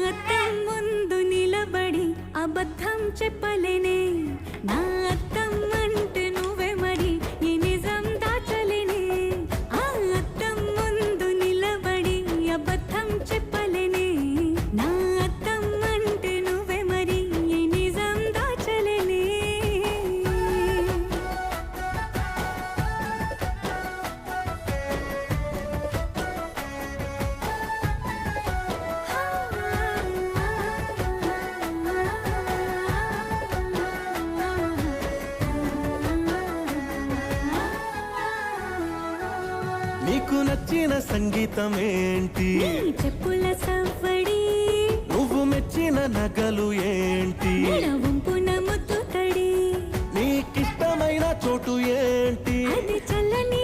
అద్దం ముందు నిలబడి అబద్ధం చెప్పలేనే నా అద్దం అంటే నువ్వే మరి ఈ నిజం దాచలేనే ఆ అద్దం ముందు నిలబడి అబద్ధం చెప్పలేనే నా అద్దం అంటే నువ్వే మరి ఈ నిజం దాచలేనే నీకు నచ్చిన సంగీతం ఏంటి నీ చెప్పుల సవ్వడి నువ్వు మెచ్చిన నగలు ఏంటి మెడ వంపున ముద్దు తడి నీకిష్టమైన చోటు ఏంటి అది చల్లని